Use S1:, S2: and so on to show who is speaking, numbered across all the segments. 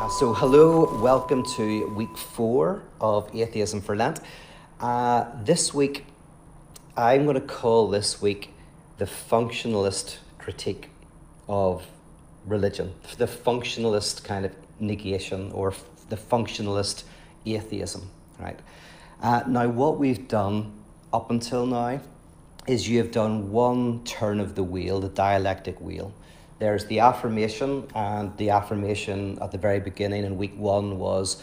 S1: Hello, welcome to week 4 of Atheism for Lent. This week, I'm going to call this week the functionalist critique of religion, the functionalist kind of negation, or the functionalist atheism, right? Now, what we've done up until now is you have done one turn of the wheel, the dialectic wheel. There's the affirmation, and the affirmation at the very beginning in week 1 was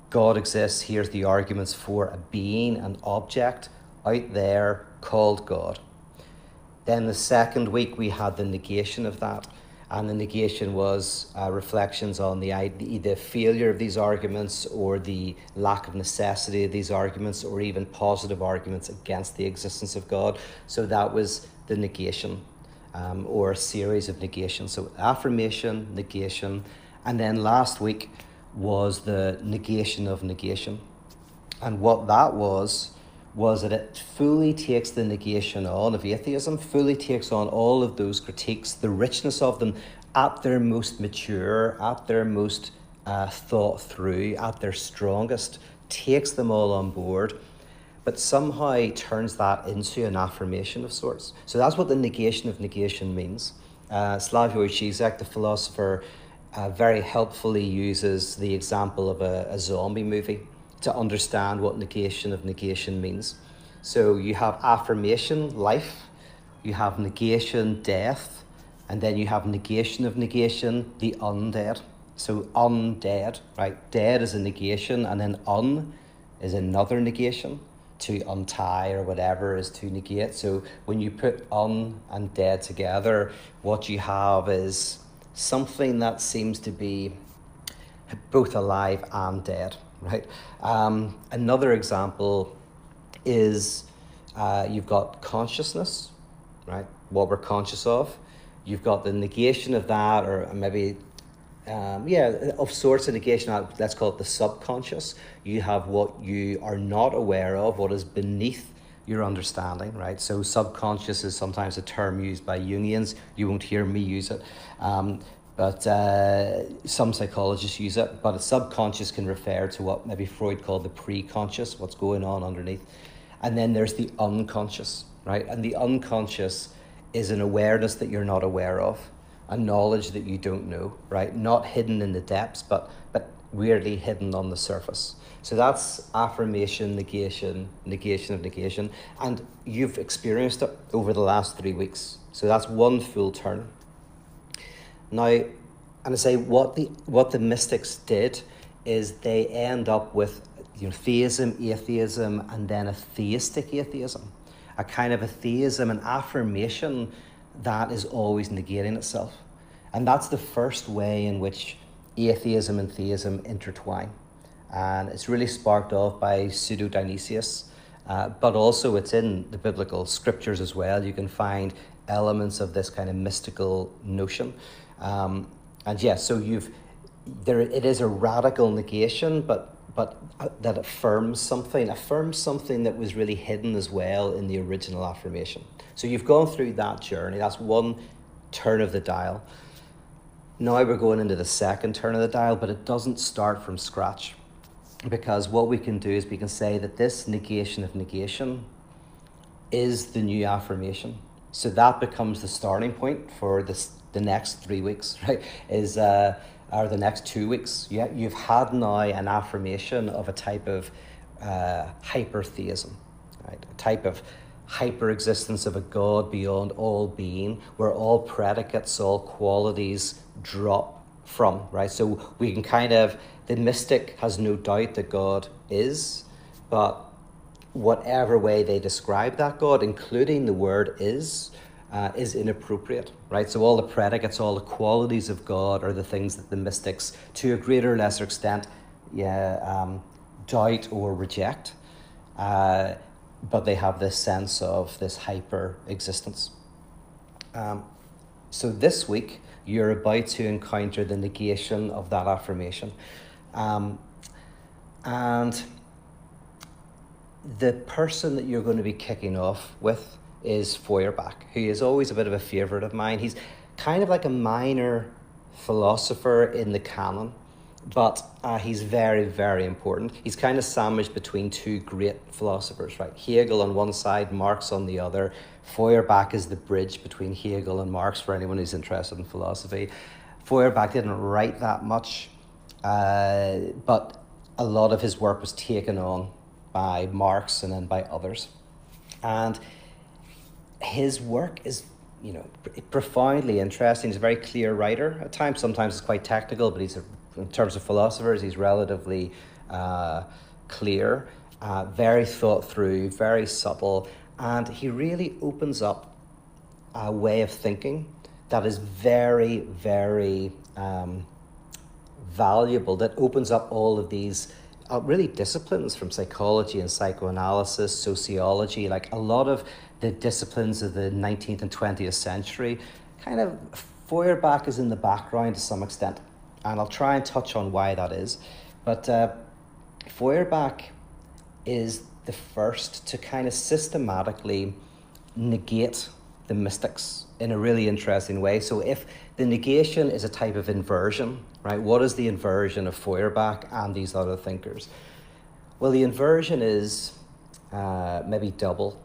S1: God exists. Here's the arguments for a being, an object out there called God. Then the second week we had the negation of that, and the negation was reflections on the failure of these arguments, or the lack of necessity of these arguments, or even positive arguments against the existence of God. So that was the negation. Or a series of negations. So affirmation, negation, and then last week was the negation of negation. And what that was that it fully takes the negation on of atheism, fully takes on all of those critiques, the richness of them at their most mature, at their most thought through, at their strongest, takes them all on board, but somehow turns that into an affirmation of sorts. So that's what the negation of negation means. Slavoj Žižek, the philosopher, very helpfully uses the example of a zombie movie to understand what negation of negation means. So you have affirmation, life, you have negation, death, and then you have negation of negation, the undead. So undead, right? Dead is a negation, and then un is another negation. To untie or whatever is to negate. So when you put un and dead together, what you have is something that seems to be both alive and dead, right? Another example is you've got consciousness, right? What we're conscious of. You've got the negation of that, or maybe of sorts of negation. Let's call it the subconscious. You have what you are not aware of, what is beneath your understanding, right? So subconscious is sometimes a term used by Jungians. You won't hear me use it, but some psychologists use it. But a subconscious can refer to what maybe Freud called the pre-conscious, what's going on underneath. And then there's the unconscious, right? And the unconscious is an awareness that you're not aware of, a knowledge that you don't know, right? Not hidden in the depths, but weirdly hidden on the surface. So that's affirmation, negation, negation of negation. And you've experienced it over the last 3 weeks. So that's one full turn. Now, and I say what the mystics did is they end up with theism, atheism, and then a theistic atheism. A kind of a theism, an affirmation that is always negating itself. And that's the first way in which atheism and theism intertwine. And it's really sparked off by Pseudo-Dionysius, but also it's in the biblical scriptures as well. You can find elements of this kind of mystical notion. So it is a radical negation, but that affirms something that was really hidden as well in the original affirmation. So you've gone through that journey. That's one turn of the dial. Now we're going into the second turn of the dial, but it doesn't start from scratch, because what we can do is we can say that this negation of negation is the new affirmation. So that becomes the starting point for the next 3 weeks, right? Or the next 2 weeks. You've had now an affirmation of a type of hypertheism, right? A type of hyper-existence of a God beyond all being, where all predicates, all qualities drop from, right? So we can the mystic has no doubt that God is, but whatever way they describe that God, including the word is inappropriate, right? So all the predicates, all the qualities of God are the things that the mystics, to a greater or lesser extent, doubt or reject. But they have this sense of this hyper existence. So this week, you're about to encounter the negation of that affirmation. And the person that you're going to be kicking off with is Feuerbach, who is always a bit of a favourite of mine. He's kind of like a minor philosopher in the canon. but he's very, very important. He's kind of sandwiched between two great philosophers, right? Hegel on one side, Marx on the other. Feuerbach is the bridge between Hegel and Marx for anyone who's interested in philosophy. Feuerbach didn't write that much, but a lot of his work was taken on by Marx and then by others. And his work is, profoundly interesting. He's a very clear writer. At times, sometimes it's quite technical, but in terms of philosophers, he's relatively clear, very thought through, very subtle, and he really opens up a way of thinking that is very, very valuable, that opens up all of these really disciplines from psychology and psychoanalysis, sociology, like a lot of the disciplines of the 19th and 20th century. Kind of Feuerbach is in the background to some extent, and I'll try and touch on why that is. But Feuerbach is the first to kind of systematically negate the mystics in a really interesting way. So if the negation is a type of inversion, right, what is the inversion of Feuerbach and these other thinkers? Well, the inversion is maybe double.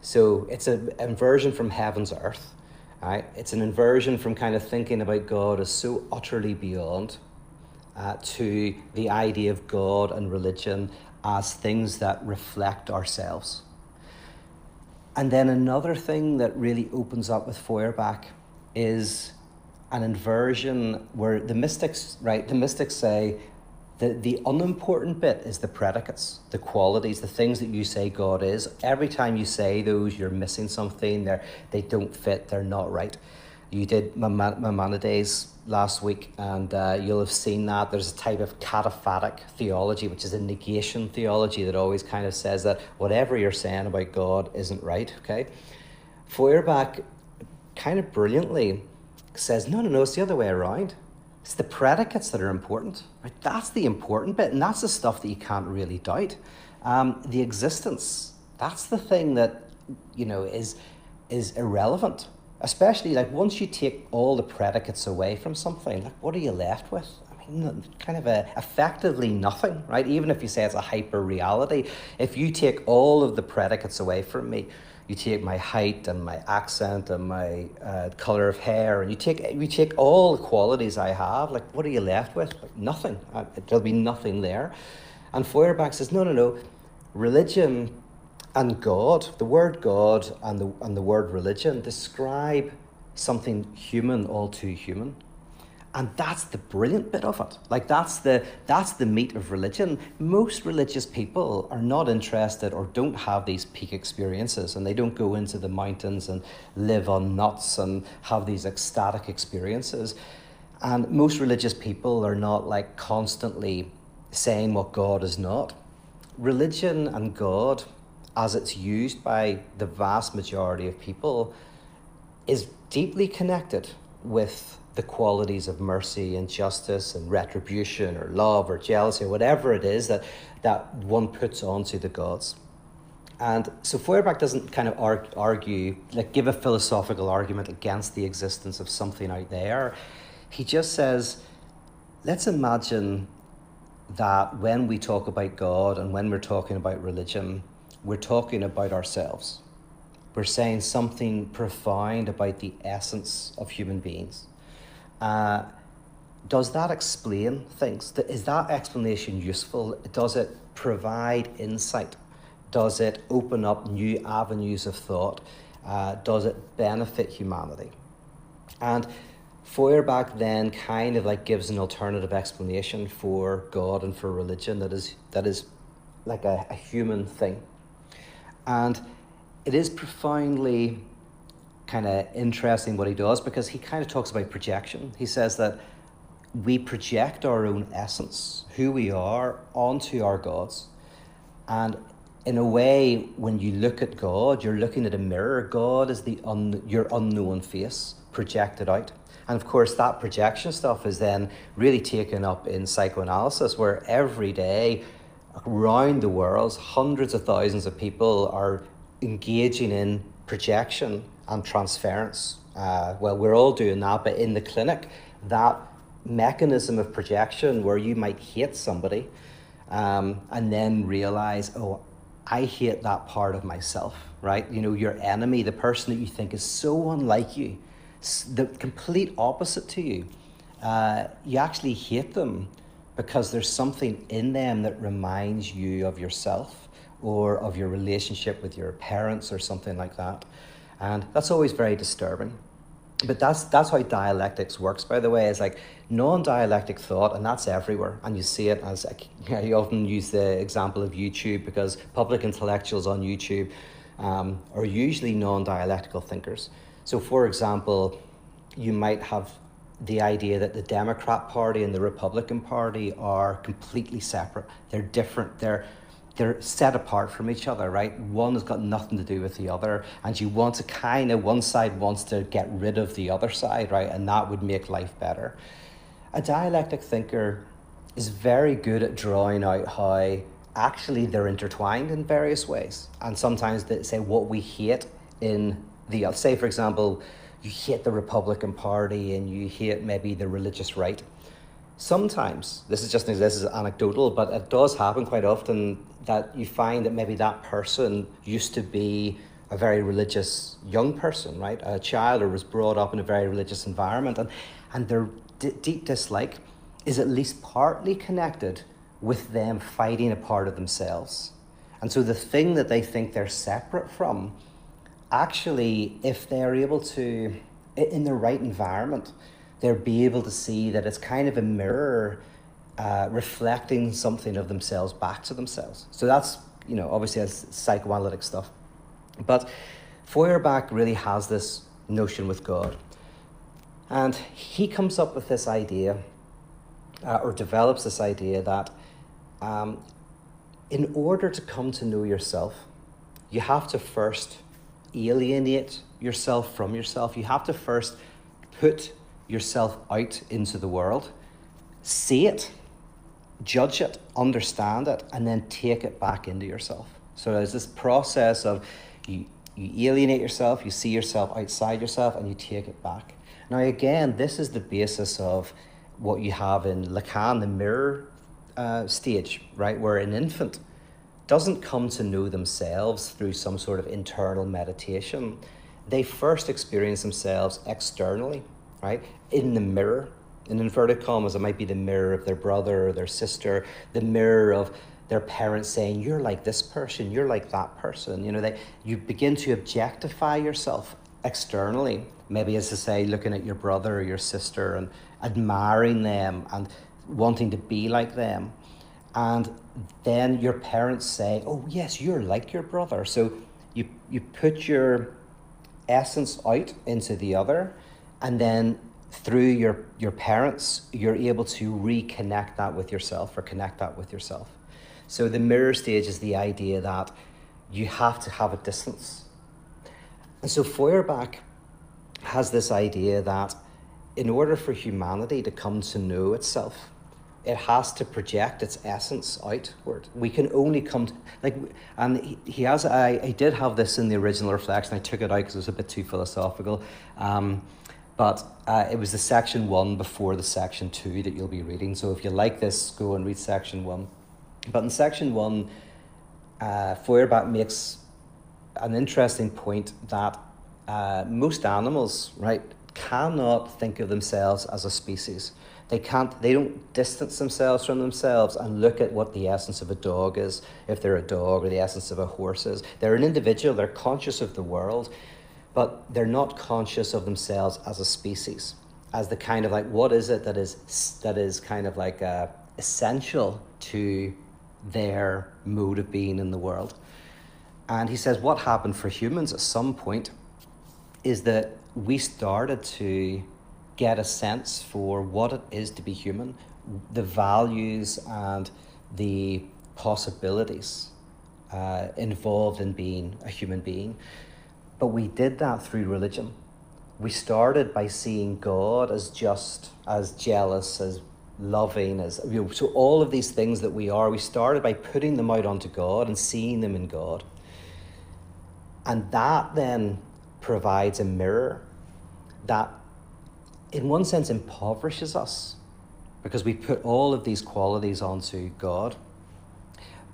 S1: So it's an inversion from heaven's earth, right? It's an inversion from kind of thinking about God as so utterly beyond to the idea of God and religion as things that reflect ourselves. And then another thing that really opens up with Feuerbach is an inversion where the mystics say that the unimportant bit is the predicates, the qualities, the things that you say God is. Every time you say those, you're missing something. They don't fit. They're not right. You did Maimonides last week, and you'll have seen that. There's a type of cataphatic theology, which is a negation theology that always kind of says that whatever you're saying about God isn't right, okay? Feuerbach kind of brilliantly says, no, it's the other way around. It's the predicates that are important, right? That's the important bit, and that's the stuff that you can't really doubt. The existence, that's the thing that, is irrelevant. Especially like once you take all the predicates away from something, like what are you left with? I mean, kind of effectively nothing, right? Even if you say it's a hyper reality, if you take all of the predicates away from me, you take my height and my accent and my color of hair, and you take all the qualities I have, like what are you left with? Like nothing. There'll be nothing there. And Feuerbach says, no. Religion and God, the word God and the word religion describe something human, all too human. And that's the brilliant bit of it. Like that's the meat of religion. Most religious people are not interested or don't have these peak experiences, and they don't go into the mountains and live on nuts and have these ecstatic experiences. And most religious people are not like constantly saying what God is not. Religion and God, as it's used by the vast majority of people, is deeply connected with the qualities of mercy and justice and retribution or love or jealousy or whatever it is that one puts onto the gods. And so Feuerbach doesn't kind of argue, like give a philosophical argument against the existence of something out there. He just says, let's imagine that when we talk about God and when we're talking about religion, we're talking about ourselves. We're saying something profound about the essence of human beings. Does that explain things? Is that explanation useful? Does it provide insight? Does it open up new avenues of thought? Does it benefit humanity? And Feuerbach then kind of like gives an alternative explanation for God and for religion that is like a human thing. And it is profoundly kind of interesting what he does, because he kind of talks about projection. He says that we project our own essence, who we are, onto our gods. And in a way, when you look at God, you're looking at a mirror. God is your unknown face projected out. And of course, that projection stuff is then really taken up in psychoanalysis, where every day around the world, hundreds of thousands of people are engaging in projection and transference. Well, we're all doing that, but in the clinic, that mechanism of projection where you might hate somebody and then realize, oh, I hate that part of myself, right? You know, your enemy, the person that you think is so unlike you, the complete opposite to you, you actually hate them because there's something in them that reminds you of yourself or of your relationship with your parents or something like that. And that's always very disturbing. But that's how dialectics works, by the way. It's like non-dialectic thought, and that's everywhere. And you see it as, I often use the example of YouTube, because public intellectuals on YouTube are usually non-dialectical thinkers. So for example, you might have the idea that the Democrat Party and the Republican Party are completely separate. They're different. They're set apart from each other, right? One has got nothing to do with the other, and you want to one side wants to get rid of the other side, right? And that would make life better. A dialectic thinker is very good at drawing out how actually they're intertwined in various ways. And sometimes they say what we hate in the, say for example, you hate the Republican Party and you hate maybe the religious right. Sometimes, this is anecdotal, but it does happen quite often that you find that maybe that person used to be a very religious young person, right? A child, or was brought up in a very religious environment, and their deep dislike is at least partly connected with them fighting a part of themselves. And so the thing that they think they're separate from, actually, if they're able to, in the right environment, they'll be able to see that it's kind of a mirror reflecting something of themselves back to themselves. So that's, you know, obviously as psychoanalytic stuff. But Feuerbach really has this notion with God. And he comes up with this idea, or develops this idea that in order to come to know yourself, you have to first alienate yourself from yourself. You have to first put yourself out into the world, see it, judge it, understand it, and then take it back into yourself. So there's this process of you alienate yourself, you see yourself outside yourself, and you take it back. Now again, this is the basis of what you have in Lacan, the mirror stage, right, where an infant doesn't come to know themselves through some sort of internal meditation. They first experience themselves externally, right? In the mirror, in inverted commas, it might be the mirror of their brother or their sister, the mirror of their parents saying, you're like this person, you're like that person. You know, you begin to objectify yourself externally, maybe as to say, looking at your brother or your sister and admiring them and wanting to be like them. And then your parents say, oh yes, you're like your brother. So you put your essence out into the other, and then through your parents, you're able to reconnect that with yourself, or connect that with yourself. So the mirror stage is the idea that you have to have a distance. And so Feuerbach has this idea that in order for humanity to come to know itself, it has to project its essence outward. We can only come to, and he has, I did have this in the original reflection. I took it out because it was a bit too philosophical. But it was the section 1 before the section 2 that you'll be reading. So if you like this, go and read section 1. But in section 1, Feuerbach makes an interesting point that most animals, right, cannot think of themselves as a species. They don't distance themselves from themselves and look at what the essence of a dog is, if they're a dog, or the essence of a horse is. They're an individual, they're conscious of the world, but they're not conscious of themselves as a species, as the kind of what is it that is kind of essential to their mode of being in the world. And he says what happened for humans at some point is that we started to get a sense for what it is to be human, the values and the possibilities involved in being a human being. But we did that through religion. We started by seeing God as just, as jealous, as loving, as, you know, so all of these things that we are, we started by putting them out onto God and seeing them in God. And that then provides a mirror that in one sense impoverishes us, because we put all of these qualities onto God,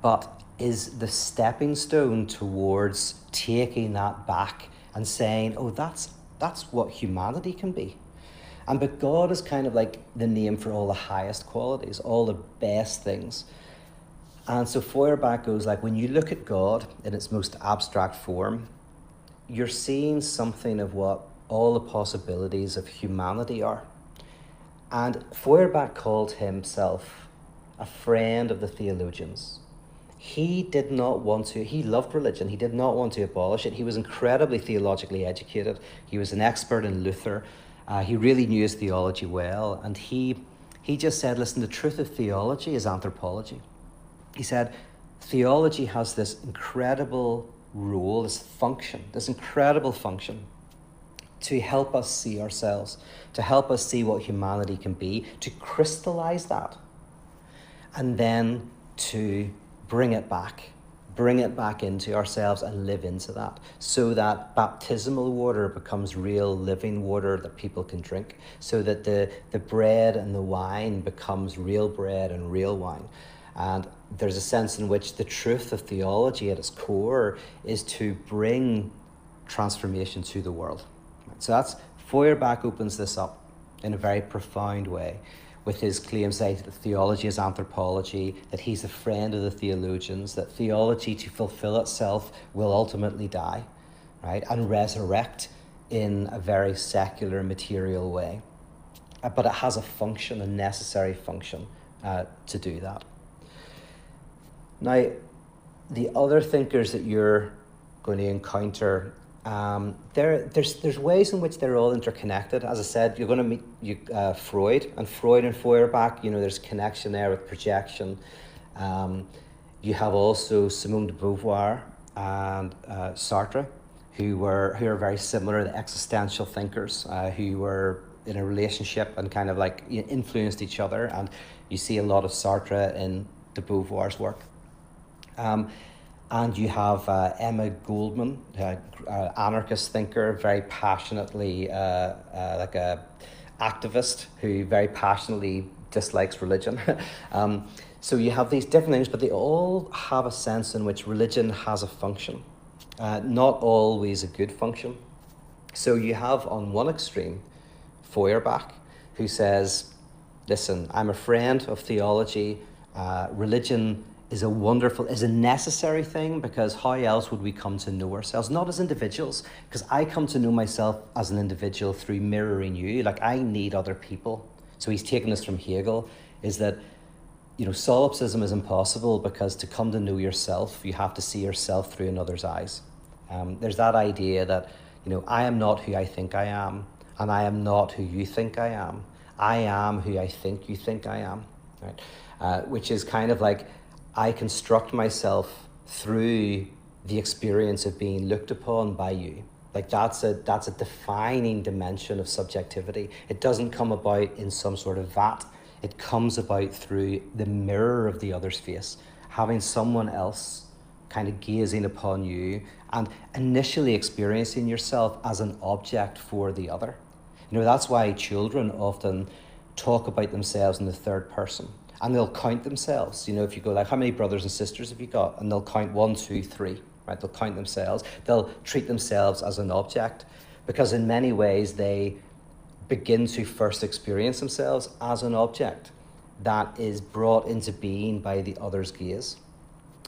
S1: but is the stepping stone towards taking that back and saying, oh, that's what humanity can be. But God is kind of like the name for all the highest qualities, all the best things. And so Feuerbach goes like, when you look at God in its most abstract form, you're seeing something of what all the possibilities of humanity are. And Feuerbach called himself a friend of the theologians. He did not want to, he loved religion, he did not want to abolish it. He was incredibly theologically educated. He was an expert in Luther. He really knew his theology well. And he just said, listen, the truth of theology is anthropology. He said, theology has this incredible role, this incredible function to help us see ourselves, to help us see what humanity can be, to crystallize that, and then to bring it back into ourselves and live into that, so that baptismal water becomes real living water that people can drink, so that the bread and the wine becomes real bread and real wine. And there's a sense in which the truth of theology at its core is to bring transformation to the world. So that's, Feuerbach opens this up in a very profound way with his claims that theology is anthropology, that he's a friend of the theologians, that theology, to fulfill itself, will ultimately die, right, and resurrect in a very secular, material way. But it has a function, a necessary function to do that. Now, the other thinkers that you're going to encounter, there's ways in which they're all interconnected. As I said, you're going to meet Freud and Feuerbach. There's connection there with projection. You have also Simone de Beauvoir and Sartre, who are very similar, the existential thinkers, who were in a relationship and kind of like influenced each other. And you see a lot of Sartre in de Beauvoir's work. And you have Emma Goldman, anarchist thinker, very passionately like a activist who very passionately dislikes religion. So you have these different things, but they all have a sense in which religion has a function, not always a good function. So you have on one extreme Feuerbach, who says, listen, I'm a friend of theology. Religion is a necessary thing, because how else would we come to know ourselves? Not as individuals, because I come to know myself as an individual through mirroring you. Like, I need other people. So he's taken this from Hegel, is that, solipsism is impossible, because to come to know yourself, you have to see yourself through another's eyes. There's that idea that, I am not who I think I am, and I am not who you think I am. I am who I think you think I am, right? Which is kind of like, I construct myself through the experience of being looked upon by you. Like, that's a defining dimension of subjectivity. It doesn't come about in some sort of vat. It comes about through the mirror of the other's face, having someone else kind of gazing upon you and initially experiencing yourself as an object for the other. That's why children often talk about themselves in the third person. And they'll count themselves. If you go like, how many brothers and sisters have you got? And they'll count 1, 2, 3, right? They'll count themselves. They'll treat themselves as an object, because in many ways they begin to first experience themselves as an object that is brought into being by the other's gaze.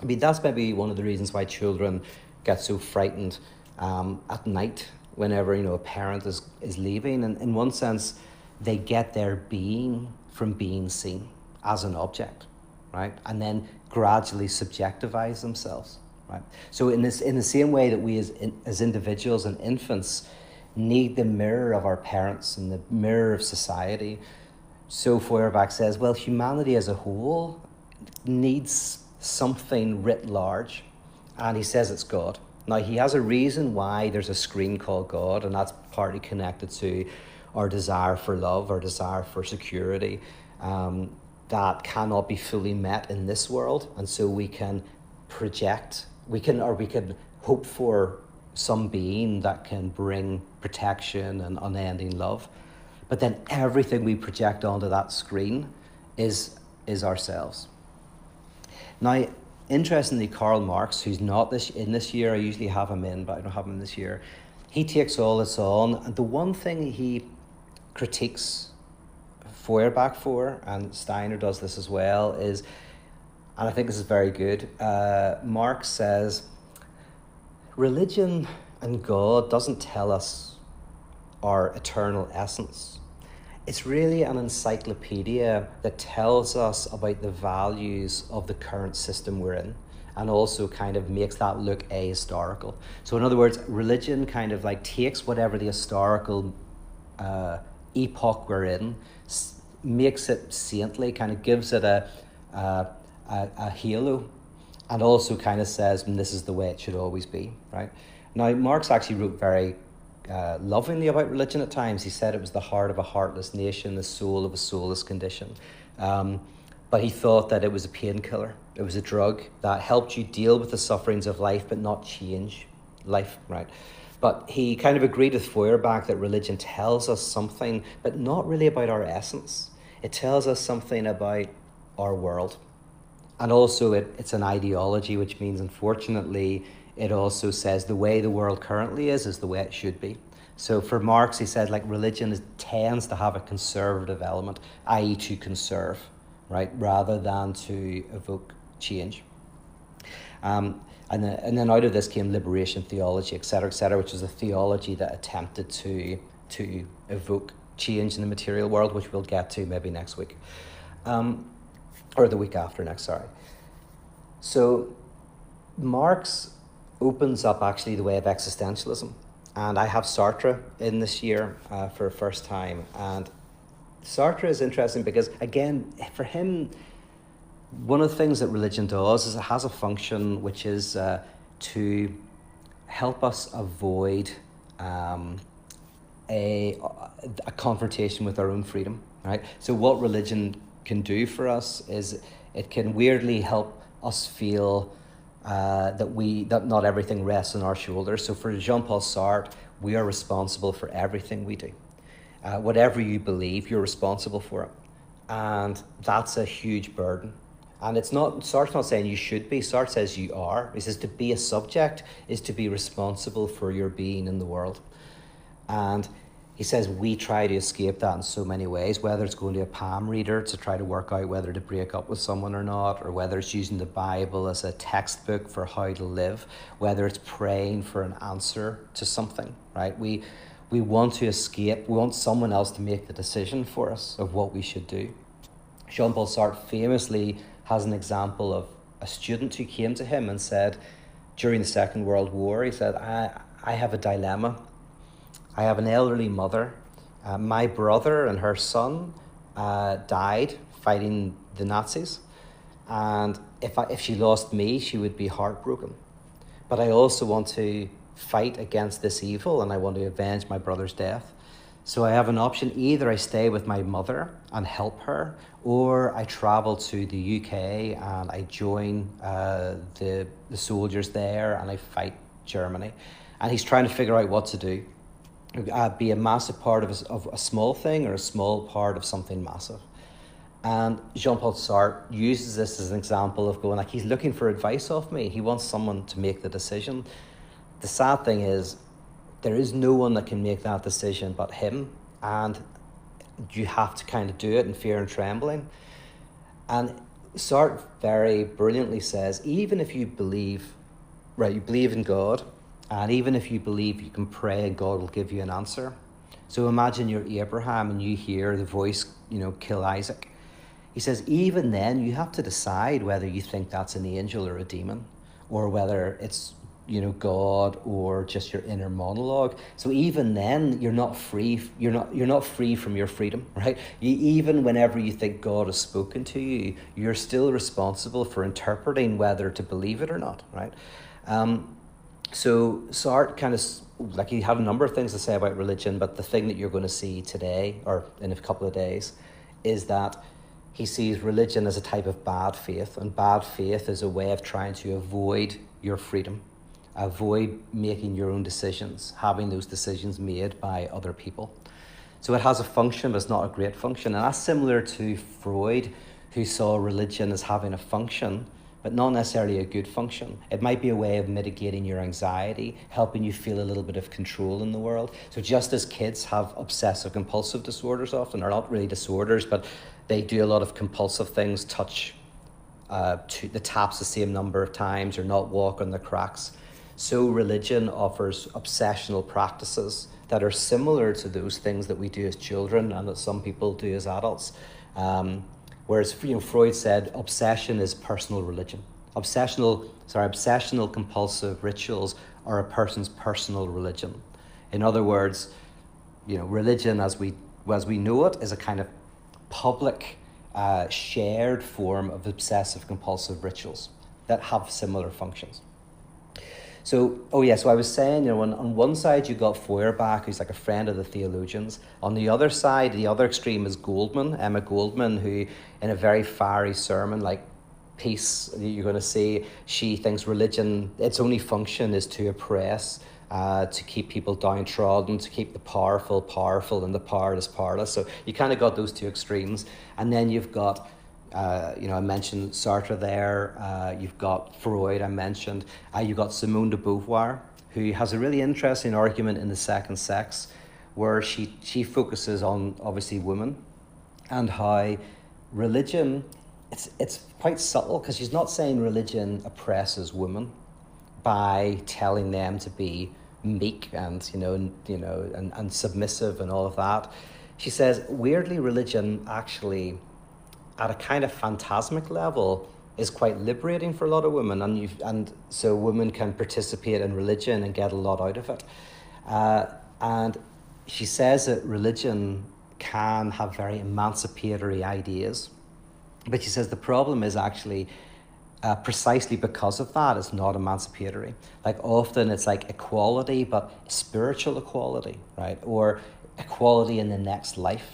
S1: That's maybe one of the reasons why children get so frightened at night whenever, a parent is leaving. And in one sense, they get their being from being seen as an object, right? And then gradually subjectivize themselves, right? So in the same way that we as individuals and infants need the mirror of our parents and the mirror of society, so Feuerbach says, well, humanity as a whole needs something writ large, and he says it's God. Now, he has a reason why there's a screen called God, and that's partly connected to our desire for love, our desire for security, that cannot be fully met in this world. And so we can project, we can hope for some being that can bring protection and unending love. But then everything we project onto that screen is ourselves. Now, interestingly, Karl Marx, who's not in this year, I usually have him in, but I don't have him this year, he takes all this on, and the one thing he critiques Feuerbach for, and Steiner does this as well, is, and I think this is very good, Marx says, religion and God doesn't tell us our eternal essence. It's really an encyclopedia that tells us about the values of the current system we're in, and also kind of makes that look ahistorical. So in other words, religion kind of like takes whatever the historical epoch we're in, makes it saintly, kind of gives it a halo, and also kind of says, this is the way it should always be, right? Now, Marx actually wrote very lovingly about religion at times. He said it was the heart of a heartless nation, the soul of a soulless condition. But he thought that it was a painkiller. It was a drug that helped you deal with the sufferings of life, but not change life, right? But he kind of agreed with Feuerbach that religion tells us something, but not really about our essence. It tells us something about our world. And also it's an ideology, which means, unfortunately, it also says the way the world currently is the way it should be. So for Marx, he said, like, religion tends to have a conservative element, i.e. to conserve, right, rather than to evoke change. And then out of this came liberation theology, et cetera, which was a theology that attempted to evoke change in the material world, which we'll get to maybe next week. Or the week after next, sorry. So Marx opens up actually the way of existentialism. And I have Sartre in this year for the first time. And Sartre is interesting because, again, for him, one of the things that religion does is it has a function which is to help us avoid a confrontation with our own freedom, right? So what religion can do for us is it can weirdly help us feel that not everything rests on our shoulders. So for Jean-Paul Sartre, we are responsible for everything we do. Whatever you believe, you're responsible for it. And that's a huge burden. And Sartre's not saying you should be, Sartre says you are. He says to be a subject is to be responsible for your being in the world. And he says we try to escape that in so many ways, whether it's going to a palm reader to try to work out whether to break up with someone or not, or whether it's using the Bible as a textbook for how to live, whether it's praying for an answer to something, right? We want to escape. We want someone else to make the decision for us of what we should do. Jean-Paul Sartre famously has an example of a student who came to him and said, during the Second World War, he said, I have a dilemma. I have an elderly mother. My brother and her son died fighting the Nazis. And if she lost me, she would be heartbroken. But I also want to fight against this evil, and I want to avenge my brother's death. So I have an option. Either I stay with my mother and help her, or I travel to the UK and I join the soldiers there and I fight Germany. And he's trying to figure out what to do. Be a massive part of a small thing or a small part of something massive. And Jean-Paul Sartre uses this as an example of going, like, he's looking for advice off me. He wants someone to make the decision. The sad thing is, there is no one that can make that decision but him, and you have to kind of do it in fear and trembling. And Sartre very brilliantly says, even if you believe, right, you believe in God, and even if you believe you can pray and God will give you an answer. So imagine you're Abraham and you hear the voice, kill Isaac. He says, even then you have to decide whether you think that's an angel or a demon, or whether it's God or just your inner monologue. So even then you're not free. You're not free from your freedom, right? Even whenever you think God has spoken to you, you're still responsible for interpreting whether to believe it or not, right? So Sartre kind of, he had a number of things to say about religion, but the thing that you're going to see today, or in a couple of days, is that he sees religion as a type of bad faith, and bad faith is a way of trying to avoid your freedom, avoid making your own decisions, having those decisions made by other people. So it has a function, but it's not a great function. And that's similar to Freud, who saw religion as having a function, but not necessarily a good function. It might be a way of mitigating your anxiety, helping you feel a little bit of control in the world. So just as kids have obsessive compulsive disorders often, or not really disorders, but they do a lot of compulsive things, touch to the taps the same number of times or not walk on the cracks. So religion offers obsessional practices that are similar to those things that we do as children and that some people do as adults. Whereas Freud said obsession is personal religion. Obsessional compulsive rituals are a person's personal religion. In other words, religion as we know it is a kind of public, shared form of obsessive compulsive rituals that have similar functions. So I was saying, on one side you got Feuerbach, who's like a friend of the theologians. On the other side, the other extreme is Emma Goldman, who in a very fiery sermon, like Peace, you're going to see, she thinks religion, its only function is to oppress, to keep people downtrodden, to keep the powerful powerful and the powerless powerless. So you kind of got those two extremes. And then you've got I mentioned Sartre there, you've got Freud, I mentioned, you've got Simone de Beauvoir, who has a really interesting argument in The Second Sex, where she focuses on, obviously, women, and how religion, it's quite subtle, because she's not saying religion oppresses women by telling them to be meek and submissive and all of that. She says, weirdly, religion actually, at a kind of phantasmic level, is quite liberating for a lot of women, and so women can participate in religion and get a lot out of it. And she says that religion can have very emancipatory ideas, but she says the problem is actually precisely because of that, it's not emancipatory. Like often it's like equality, but spiritual equality, right? Or equality in the next life.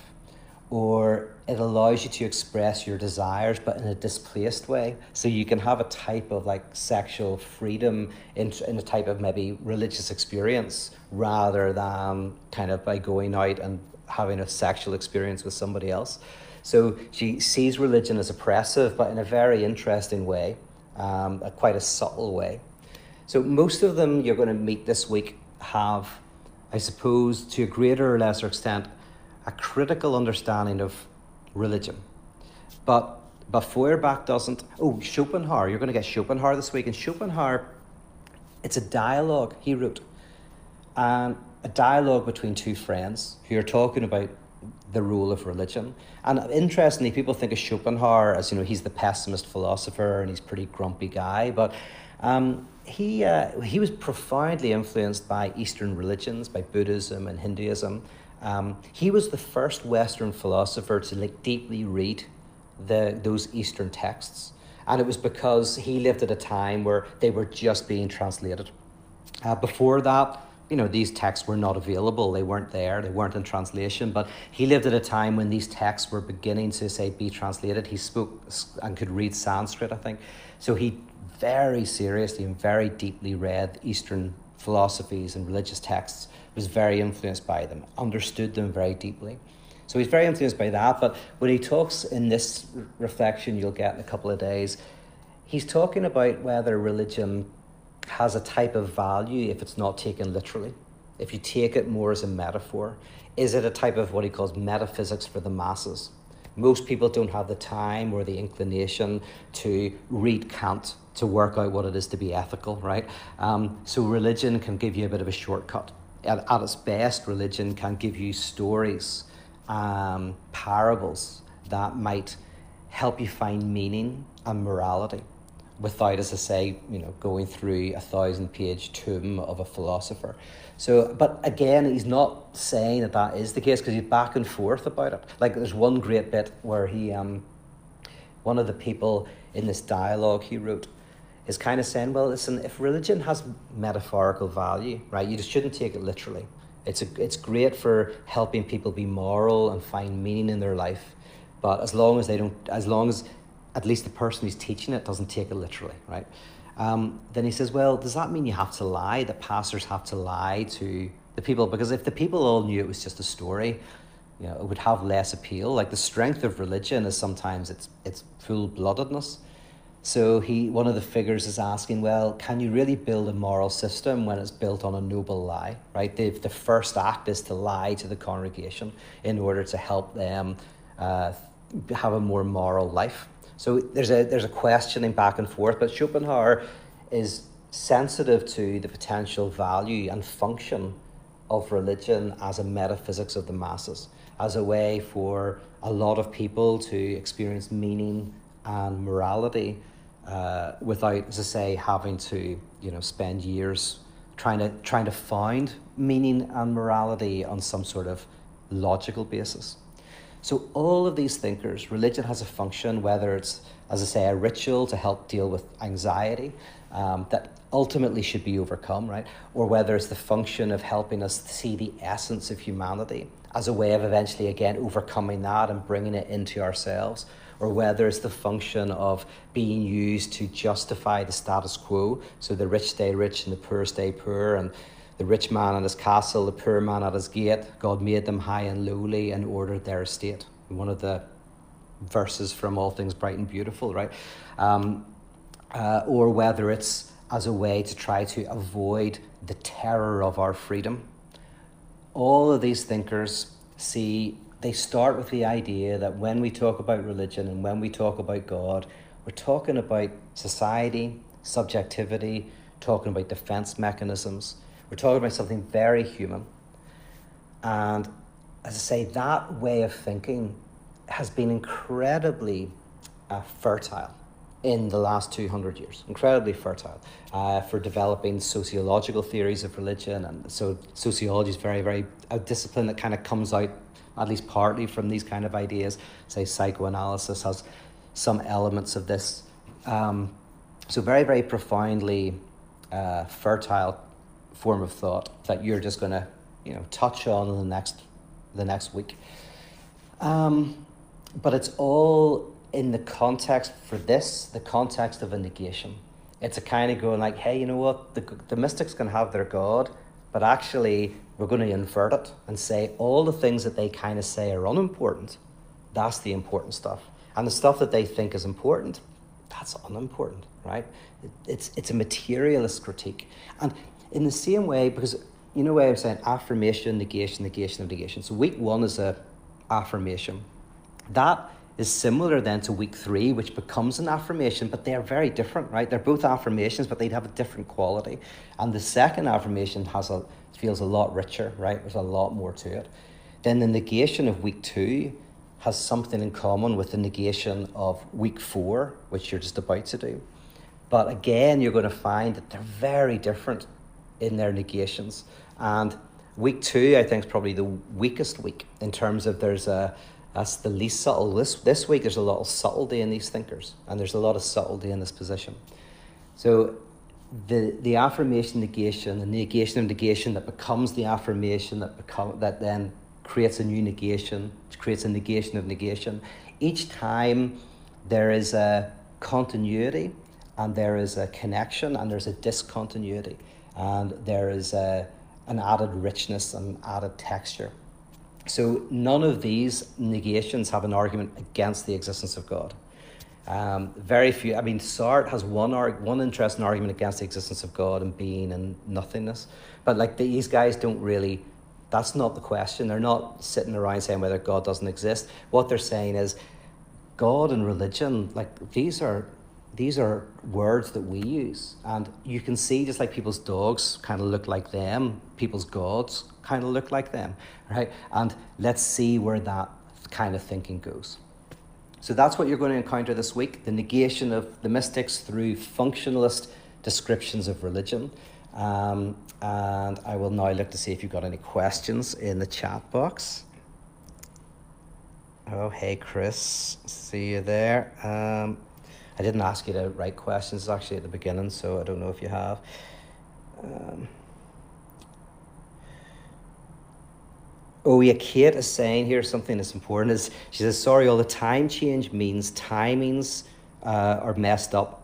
S1: Or it allows you to express your desires, but in a displaced way. So you can have a type of like sexual freedom in a type of maybe religious experience, rather than kind of by going out and having a sexual experience with somebody else. So she sees religion as oppressive, but in a very interesting way, quite a subtle way. So most of them you're going to meet this week have, I suppose, to a greater or lesser extent, a critical understanding of religion. But Feuerbach doesn't. Schopenhauer, you're going to get Schopenhauer this week. And Schopenhauer, it's a dialogue he wrote. And a dialogue between two friends who are talking about the role of religion. And interestingly, people think of Schopenhauer as, he's the pessimist philosopher and he's a pretty grumpy guy. But he was profoundly influenced by Eastern religions, by Buddhism and Hinduism. He was the first Western philosopher to deeply read those Eastern texts. And it was because he lived at a time where they were just being translated. Before that, these texts were not available. They weren't there. They weren't in translation. But he lived at a time when these texts were beginning to, be translated. He spoke and could read Sanskrit, I think. So he very seriously and very deeply read Eastern philosophies and religious texts, was very influenced by them, understood them very deeply. So he's very influenced by that. But when he talks in this reflection you'll get in a couple of days, he's talking about whether religion has a type of value if it's not taken literally, if you take it more as a metaphor. Is it a type of what he calls metaphysics for the masses? Most people don't have the time or the inclination to read Kant to work out what it is to be ethical, right? So religion can give you a bit of a shortcut. At its best, religion can give you stories, parables that might help you find meaning and morality without, as I say, going through a 1,000-page tomb of a philosopher. So, but again, he's not saying that is the case, because he's back and forth about it. Like there's one great bit where he, one of the people in this dialogue he wrote, is kind of saying, well, listen, if religion has metaphorical value, right, you just shouldn't take it literally. It's great for helping people be moral and find meaning in their life, but as long as at least the person who's teaching it doesn't take it literally, right? Then he says, well, does that mean you have to lie, that pastors have to lie to the people? Because if the people all knew it was just a story, it would have less appeal. Like the strength of religion is sometimes its full-bloodedness. So one of the figures is asking, well, can you really build a moral system when it's built on a noble lie, right? The first act is to lie to the congregation in order to help them have a more moral life. So there's a questioning back and forth, but Schopenhauer is sensitive to the potential value and function of religion as a metaphysics of the masses, as a way for a lot of people to experience meaning and morality without, as I say, having to spend years trying to find meaning and morality on some sort of logical basis. So all of these thinkers, religion has a function, whether it's, as I say, a ritual to help deal with anxiety that ultimately should be overcome, right? Or whether it's the function of helping us see the essence of humanity as a way of eventually, again, overcoming that and bringing it into ourselves, or whether it's the function of being used to justify the status quo, so the rich stay rich and the poor stay poor, and the rich man at his castle, the poor man at his gate, God made them high and lowly and ordered their estate. One of the verses from All Things Bright and Beautiful, right? Or whether it's as a way to try to avoid the terror of our freedom. All of these thinkers they start with the idea that when we talk about religion and when we talk about God, we're talking about society, subjectivity, talking about defense mechanisms. We're talking about something very human. And as I say, that way of thinking has been incredibly fertile in the last 200 years, incredibly fertile for developing sociological theories of religion. And so sociology is very, very a discipline that kind of comes out at least partly from these kind of ideas. Say psychoanalysis has some elements of this. So very, very profoundly fertile form of thought that you're just going to touch on in the next week. But it's all in the context for this, the context of a negation. It's a kind of going like, hey, you know what, the mystics can have their God, but actually we're going to invert it and say all the things that they kind of say are unimportant, that's the important stuff. And the stuff that they think is important, that's unimportant, right? It's a materialist critique. And in the same way, because way I'm saying affirmation, negation, negation of negation. So week 1 is a affirmation. That is similar then to week 3, which becomes an affirmation, but they are very different, right? They're both affirmations, but they'd have a different quality. And the second affirmation feels a lot richer, right? There's a lot more to it. Then the negation of week 2 has something in common with the negation of week 4, which you're just about to do. But again, you're going to find that they're very different in their negations. And week 2, I think, is probably the weakest week in terms of that's the least subtle. This week, there's a lot of subtlety in these thinkers, and there's a lot of subtlety in this position. So the affirmation negation, the negation of negation that becomes the affirmation that then creates a new negation, which creates a negation of negation. Each time there is a continuity, and there is a connection, and there's a discontinuity, and there is an added richness and added texture. So none of these negations have an argument against the existence of God. Very few. I mean, Sartre has one interesting argument against the existence of God and being and nothingness. But these guys don't really, that's not the question. They're not sitting around saying whether God doesn't exist. What they're saying is God and religion, these are words that we use. And you can see just like people's dogs kind of look like them, people's gods kind of look like them, right? And let's see where that kind of thinking goes. So that's what you're going to encounter this week, the negation of the mystics through functionalist descriptions of religion. And I will now look to see if you've got any questions in the chat box. Oh, hey, Chris. See you there. I didn't ask you to write questions actually at the beginning, so I don't know if you have. Kate is saying here something that's important. She says, sorry, all the time change means timings are messed up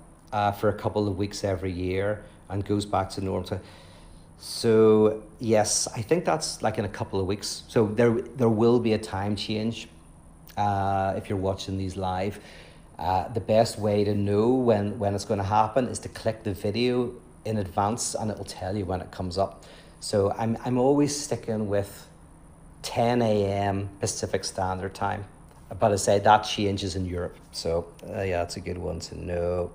S1: for a couple of weeks every year and goes back to normal. So yes, I think that's like in a couple of weeks. So there will be a time change if you're watching these live. The best way to know when it's going to happen is to click the video in advance, and it will tell you when it comes up. So I'm always sticking with 10 a.m. Pacific Standard Time. But I say that changes in Europe. So yeah, that's a good one to know.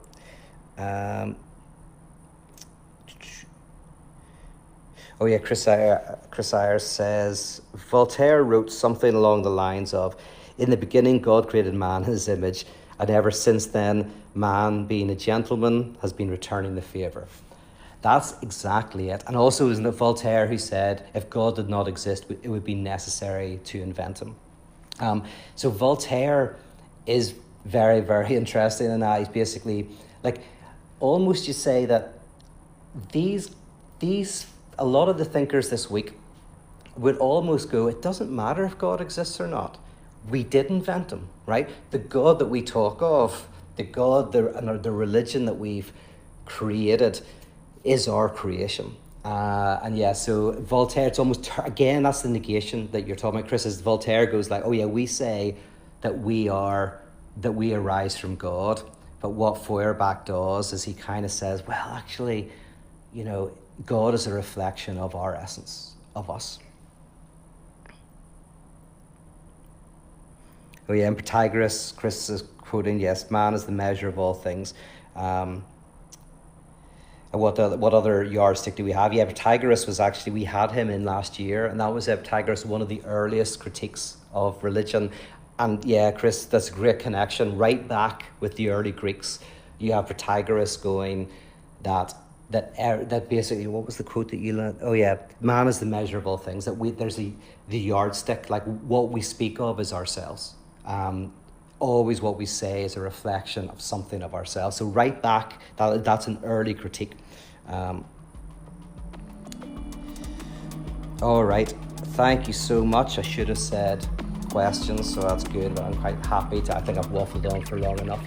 S1: Oh yeah, Chris Ayers says, Voltaire wrote something along the lines of, in the beginning God created man in his image, and ever since then, man, being a gentleman, has been returning the favour. That's exactly it. And also, isn't it Voltaire who said, if God did not exist, it would be necessary to invent him? So Voltaire is very, very interesting in that. He's basically, like, almost you say that these a lot of the thinkers this week would almost go, it doesn't matter if God exists or not. We did invent him, right? The God that we talk of, the religion that we've created is our creation. And yeah, so Voltaire, it's almost, again, that's the negation that you're talking about, Chris, is Voltaire goes like, oh yeah, we say that we arise from God. But what Feuerbach does is he kind of says, well, actually, God is a reflection of our essence, of us. Oh yeah, and Pythagoras, Chris is quoting, yes, man is the measure of all things. And what other yardstick do we have? Yeah, Pythagoras was actually, we had him in last year, and that was Pythagoras, one of the earliest critiques of religion. And yeah, Chris, that's a great connection. Right back with the early Greeks, you have Pythagoras going that basically, what was the quote that you learned? Oh yeah, man is the measure of all things. That there's the yardstick, like what we speak of is ourselves. Always what we say is a reflection of something of ourselves. So right back, that's an early critique. All right, thank you so much. I should have said questions, so that's good, but I'm quite happy I think I've waffled on for long enough.